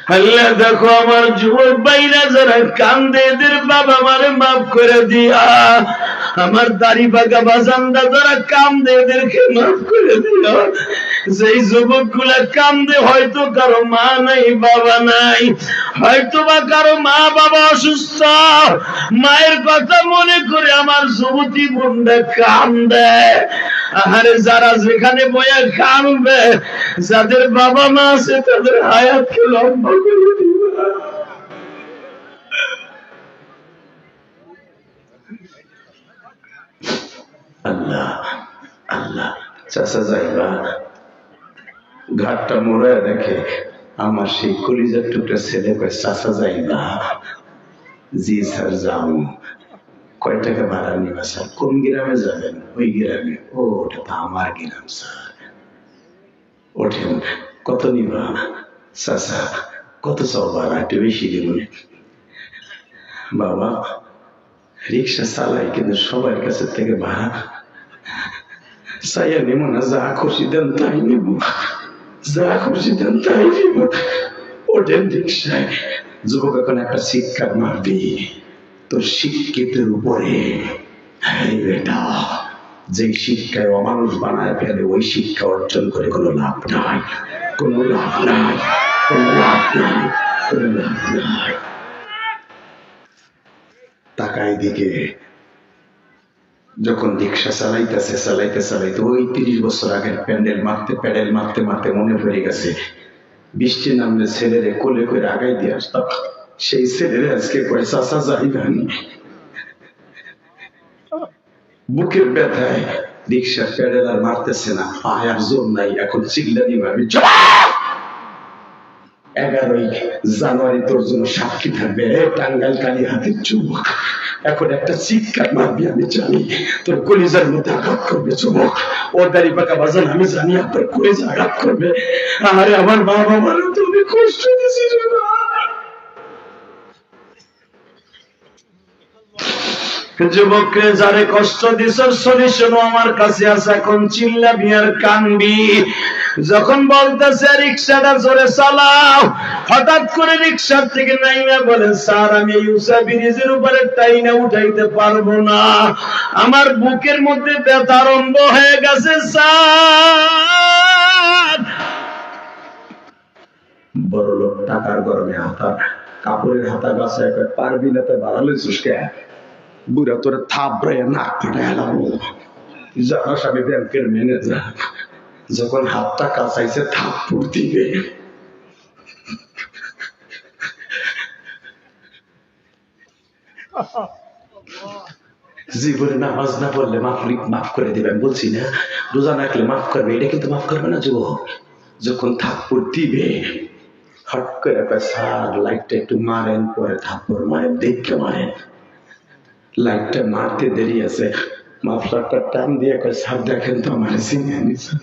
আল্লাহ দেখো আমার যুবক ভাইরা যারা কান্দে এদের বাবা মারে মাফ করে দিয়া, আমার দাড়ি পাকা বাজানরা যারা কান্দে এদেরকে মাফ করে দিও। যেই যুবক গুলা কান্দে হয়তো কারো মা নাই বাবা নাই, হয়তো বা কারো মা বাবা অসুস্থ, মায়ের কথা মনে করে আমার যুবতী বোনরা কান্দে। আরে যারা যেখানে বয়া কান্দবে, যাদের বাবা মা আছে তাদের হায়াতকে লম্বা করে দিবা। আল্লাহ আল্লাহ। চাচা যাইবা ঘাটটা মোড়ে দেখে আমার সেই কলিজার টুকরা ছেলে কয়, চাচা যাইবা? জি স্যার যাও। কয় টাকা ভাড়া নিবা স্যার? কোন গ্রামে যাবেন? ওই গ্রামে। ও ওটা তো আমার গ্রাম স্যার। ওঠেন। কত নিবা? চাচা কত চাও ভাড়া? একটু বেশি দিব। বাবা রিক্সা চালাই কিন্তু সবার কাছে থেকে ভাড়া চাইয়া নেব না, যা খুশি দেন তাই নেব, যা খুশি দেন তাই নেব। ওঠেন রিক্সায়। যুবক এখন একটা শিক্ষা মারবি তোর শিক্ষিতের উপরে। হ্যাঁ বেটা, যে শিক্ষায় অমানুষ বানায় ফেলে ওই শিক্ষা অর্জন করে কোনো লাভ নাই, কোনো লাভ নাই, কোনো লাভ নাই, কোনো লাভ নাই। তাকায় দিকে যখন রিক্সা চালাইতেছে চালাইতে চালাইতে ওই 30 বছর আগের প্যাডেল মারতে মারতে মনে পড়ে গেছে বৃষ্টি নামলে ছেলেরে কোলে করে আগাই দিয়ে আসতাম। সেই ছেলেরে আজকে কয় চাচা যাইবানি। বুকের ব্যথায় রিক্সা প্যাডেল আর মারতেছে না, পায় আর জোর নাই। এখন চিল্লা দিবে আমি 11ই জানুয়ারি তোর জন্য সাক্ষী থাকবে টাঙ্গাইল কালী হাতের যুবক। এখন একটা চিৎকার মারবি আমি জানি, তোর কলিজার মধ্যে আঘাত করবে যুবক। ওর দাড়ি পাকা বাজান আমি জানি আপনার কলিজা আঘাত করবে। আরে আমার মা বাবারও তুমি কষ্ট দিয়েছি রে মা। যুবককে যারে কষ্ট দিছ সলিউশন আমার কাছে আছে, এখন চিল্লাবি আর কানবি। যখন বলতেছে রিক্সাটা জোরে চালাও, হঠাৎ করে রিক্সার থেকে নাইমা বলে, স্যার আমি এই উষা ব্রিজের উপরে টাইনা উঠাইতে পারবো না, আমার বুকের মধ্যে ব্যথা আরম্ভ হয়ে গেছে স্যার। বড় লোক টাকার গরমে হাতা কাপড়ের হাতা গাছে পারবি না, তাই বাড়ালে চুষকে বুড়া তোরে থাপড়ে নাক কেটে হেলাবো। জানাস আমি ব্যাংকের ম্যানেজার, যখন হাতটা কাঁচাইছে থাপ্পড় দিবে। জীবনে নামাজ না পড়লে মাফ করে দিবে আমি বলছি না, রোজা না রাখলে মাফ করবে, এটা কিন্তু মাফ করবে না যুবক। যখন থাপ্পড় দিবে হট করে স্যার লাইটটা একটু মারেন, পরে থাপ্পড় মারেন, দেখে মারেন। লাইটটা মারতে দেরি আছে, মাফলারটা টান দিয়ে কয়, স্যার দেখেন তো আমার সিনিয়ে নিছে।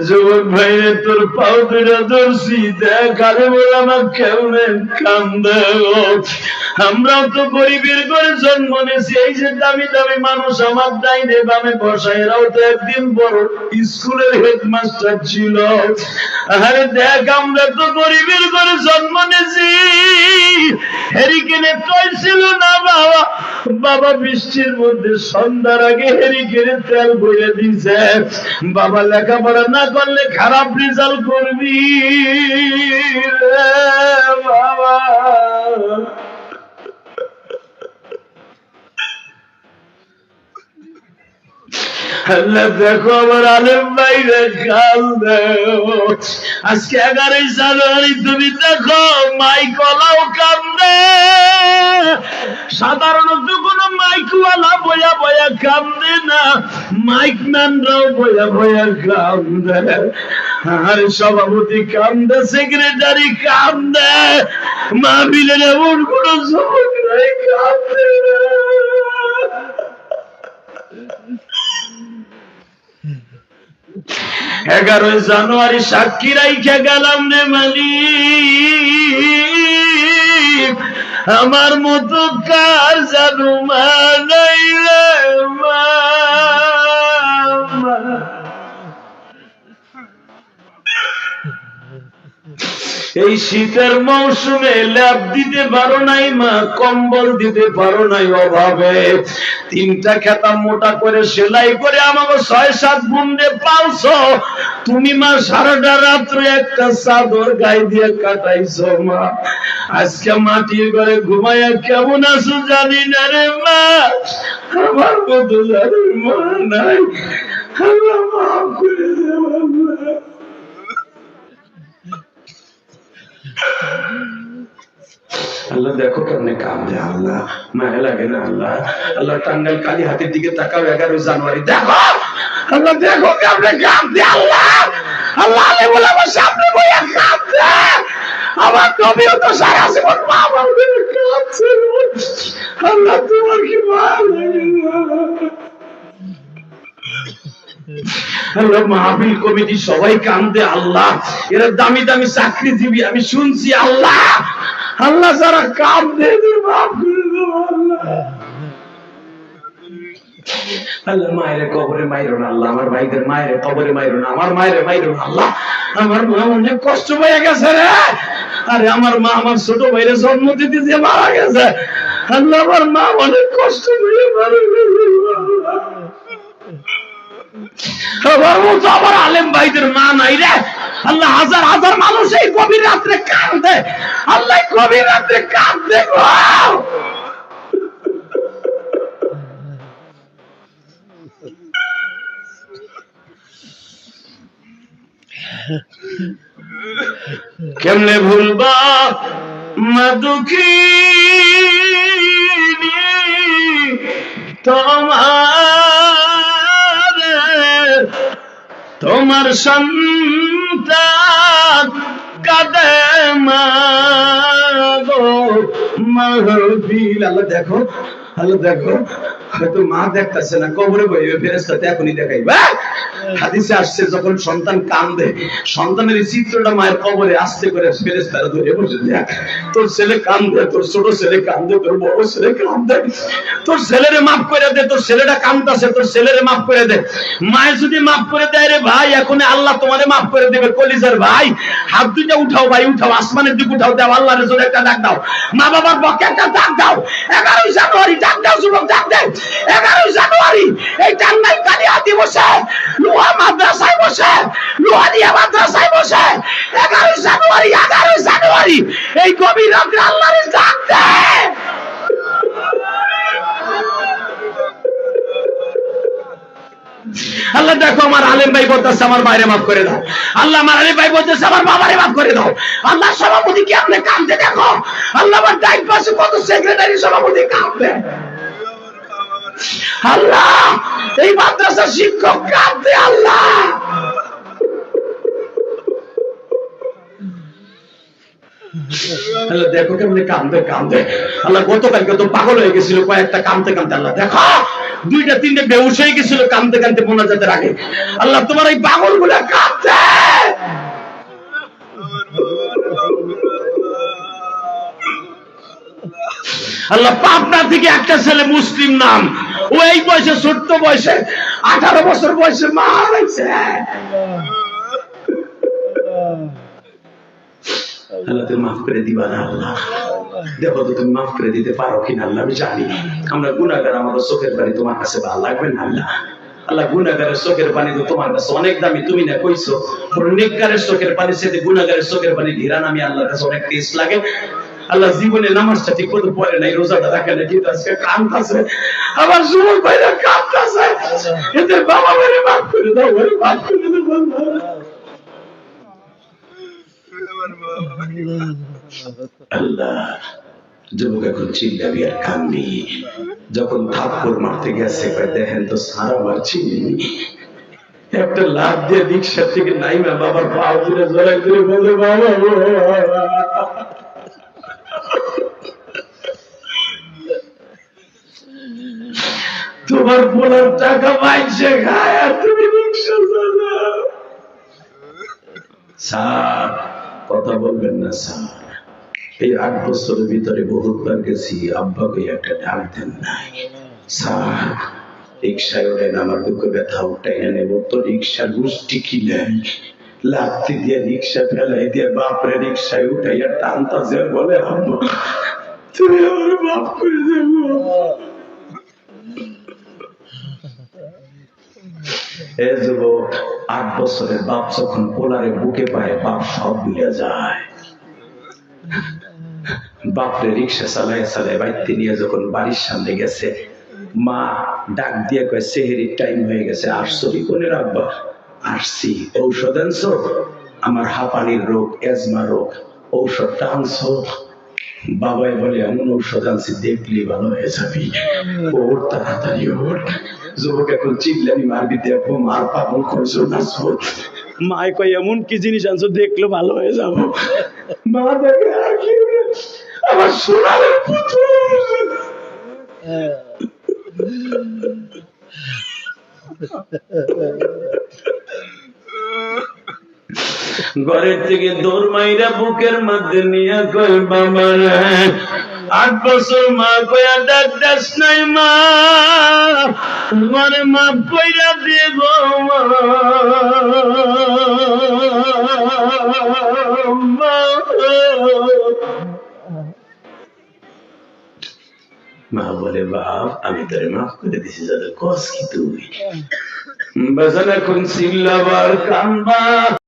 যুবক ভাইরে তোর পাও ধরে ধরছি, দেখ আরে বলে আমার কেমনে কান্দে। আমরাও তো গরিবের ঘরে জন্ম নিয়েছি, এই যে দামি দামি মানুষ আমার ডাইনে বামে বসা, এরাও তো একদিন বড় স্কুলের হেডমাস্টার ছিল। আরে দেখ আমরা তো গরিবের ঘরে জন্ম নিয়েছি, হেরিকেনে টয় ছিল না বাবা। বাবা বৃষ্টির মধ্যে সন্ধ্যার আগে হেরিকেনে তেল বইয়ে দিছে, বাবা লেখাপড়া না করলে খারাপ রেজাল্ট করবি বাবা। আল্লাহ দেখো আমার আলেম ভাইরে কান্দে। আজকে 11ই জানুয়ারি তুমি দেখো মাইকওয়ালাও কান্দে। সাধারণত কোন মাইকওয়ালা বয়া বয়া কান্দে না, মাইক ম্যানরাও বয়া বয়া কান্দে। আর সভাপতি কান্দে, সেক্রেটারি কান্দে, মাহফিলের এমন কোন যুবক নাই কান্দে না। 11ই জানুয়ারি সাক্ষী রাইখা গেলাম রে মালিক, আমার মতো কার জানু মা নাই রে মা। এই শীতের মৌসুমে ল্যাপ দিতে পারো নাই মা, কম্বল দিতে পারো নাই অভাবে। 3টা খেতা মোটা করে সেলাই করে আমাকে 6-7 বুন্ডে পালছো তুমি মা। সারাটা রাত্রে একটা চাদর গায়ে দিয়ে কাটাইছো মা। আজকে মাটির ঘরে ঘুমাইয়া কেমন আছো জানি না রে মা। আমার মতো জানির মা নাই, আল্লাহ মাফ করে দেব। আল্লাহ দেখো কেমনে কাঁদে, আল্লাহ মায়া লাগে না আল্লাহ। আল্লাহ টাঙ্গাইল কালীহাতির দিকে তাকাও, 11 জানুয়ারি দেখো, আল্লাহ দেখো কেমনে কাঁদে আল্লাহ। আল্লাহ আলে বলে আমার সামনে বইয়া কাঁদে। আমার নবীও তো সারা জীবন মা বাবার কাঁদছে। আল্লাহ তোমার কি মায়া লাগে না? আল্লাহ মাহফিল কমিটি সবাই কান্দে আল্লাহ। এরা দামি দামি চাকরিজীবী আমি শুনছি আল্লাহ। আল্লাহ যারা কান্দে মাফ করে দাও আল্লাহ। আল্লাহ মায়ের কবরে মাইরো না আল্লাহ, আমার ভাইদের মায়ের কবরে মাইরো না, আমার মায়ের মাইরো না আল্লাহ। আমার মা অনেক কষ্ট পেয়ে গেছে রে। আরে আমার মা আমার ছোট ভাইরে জন্ম দিতে যে মারা গেছে। আল্লাহ আমার মা অনেক কষ্ট পেয়ে মারা গেছে। আমার মতো আমার আলেম ভাইদের মা নাই রে আল্লাহ। হাজার হাজার মানুষ এই গভীর রাত্রে কাঁদে আল্লাহ, গভীর রাত্রে কাঁদে গো। কেমনে ভুলবা মা দুঃখী তোমার সন্তান কাঁদে মা গো মাহফিল। আল্লাহ দেখো, আল্লাহ দেখো, হয়তো মা দেখতেছে না, কবরে বইবে ফেরেশতাতে এখনই দেখাইবা। হাদিসে আসছে যখন সন্তান কাঁদে, সন্তানের চিত্রটা মায়ের কবরে আস্তে করে ফেরেশতারা ধরে বসে দেখ। তোর ছেলে কাঁদে, তোর ছোট ছেলে কাঁদে, তোর বড় ছেলে কাঁদে, তোর ছেলেরে মাফ করে দে, তোর ছেলেটা কাঁদতেছে, তোর ছেলেরে মাফ করে দে। মায়ের যদি মাফ করে দেয় রে ভাই, এখন আল্লাহ তোমারে মাফ করে দেবে। কলিজার ভাই হাত দুইটা উঠাও ভাই, উঠাও, আসমানের দিকে উঠাও, দাও আল্লাহর জন্য একটা ডাক দাও, মা বাবার পক্ষে একটা ডাক দাও। 11 জানুয়ারি ডাক দাও, যুবক ডাক দেয়। 11 জানুয়ারি এই টাঙ্গাইল কালীহাতি বসে, লোহা মাদ্রাসায় বসে, লোহানিয়া মাদ্রাসায় বসে 11 জানুয়ারি এই গভীর রাত্রে আল্লাহর ডাক দেয়। আল্লাহ দেখো আমার আলেম ভাই বলতেছে আমার মায়েরে মাফ করে দাও। আল্লাহ আমার আলেম ভাই বলতেছে আমার বাবারে মাফ করে দাও। আল্লাহ সভাপতি কি আপনি কাঁদতে দেখো। আল্লাহ আমার ডাইন পাশে কত সেক্রেটারি সভাপতি কাঁদবে। আল্লাহ এই মাদ্রাসার শিক্ষক কাঁদবে। আল্লাহ আল্লাহ দেখো কেমন কাঁদবে কাঁদবে। আল্লাহ গতকালকে তো পাগল হয়ে গেছিল কয়েকটা কাঁদতে কাঁদতে। আল্লাহ দেখো 2-3 বেহুশ হয়ে গেছিল কাঁদতে কাঁদতে মোনাজাতের আগে। আল্লাহ তোমার এই পাগল গুলা কাঁদছে। আল্লাহ পাবনা থেকে একটা ছেলে মুসলিম নাম, ও এই বয়সে, ছোট্ট বয়সে 18 বছর বয়সে মারা গেছে। আল্লাহ তুমি মাফ করে দিবা না আল্লাহ। দেখো তো তুমি মাফ করে দিতে পারো কিনা আল্লাহ। আমি জানি আমরা গুনাহগার, আমাদের চোখের পানি তোমার কাছে ভালো লাগবে না আল্লাহ। আল্লাহ গুনাহগারের চোখের পানি তো তোমার কাছে অনেক দামি, তুমি না কইছো নেককারের চোখের পানি সাথে গুনাহগারের চোখের পানি ঘিরান আমি আল্লাহর কাছে অনেক টেস্ট লাগে। আল্লাহ জীবনে নামাজটা ঠিক মতো পড়ে নাই, রোজাটা রাখে না, কিন্তু আজকে কাঁদতেছে আমার যুবক ভাইরা কাঁদতেছে। এদের বাবা মেরে মাফ করে দাও, মাফ করে দাও আল্লাহ। যুবক এখন চিল্লাবি আর কান্দি। যখন থাপ্পড় মারতে গেছে দেখেন তো সারা মারছি, একটা লাভ দিয়ে রিক্সা থেকে নাইমা বাবার পা ধরে জড়াই ধরে বলে বাবা তোমার বলার টাকা পাইছে খায় আর তুমি রিক্সা চালাও। স্যার কথা বলবেন না স্যার, এই 8 বছরের ভিতরে বহুতবার গেছি, আব্বাকে একটা ডাক দেন নাই। স্যার রিক্সায় ওঠেন, আমার দুঃখ ব্যথা উঠাই নেব তো রিক্সার গোষ্ঠী কিনেন, লাঠি দিয়ে রিক্সা ফেলাই দিয়ে বাপরে রিক্সায় উঠাইয়া টানতাছে, বলে আম্মা তুমি আমার মাফ করে দেবো। এ যুবক, 8 বছরের বাপ যখন পোলারে বুকে পায়, বাপ সব ভুলে যায়। বাপরে রিক্সা চালায় চালায় বাইতে নিয়ে যখন বাড়ির সামনে গেছে, মা ডাক দিয়ে কয় সেহেরির টাইম হয়ে গেছে, আসছো কি কোনে রাখবা? আসছি। ঔষধ আনছো? আমার হাঁপানির রোগ, এজমা রোগ, ঔষধটা আনছো? বাবাই বলে এমন ঔষধ আনছি দেখলি ভালো হয়ে যাবি, ওর তাড়াতাড়ি ওর। যুবক এখন চিল্লানি মারবি, দেখবো মার পাগল করছো না। মায় কয় এমন কি জিনিস আনছো দেখলো ভালো হয়ে যাবো। মা দেখে আমার সোনার পুতুল। ঘরের থেকে দৌড় মাইরা বুকের মধ্যে নিয়ে কয় বাবা রে, 8 বছর মা কয়া ডাক দাস নাই, মা তোমারে মাফ কইরা দেব মা। মা বলে বাপ আমি তোরে মাফ করে দিছি, যাদের কস কি তুই? বাজান এখন চিল্লাবার কান্দা।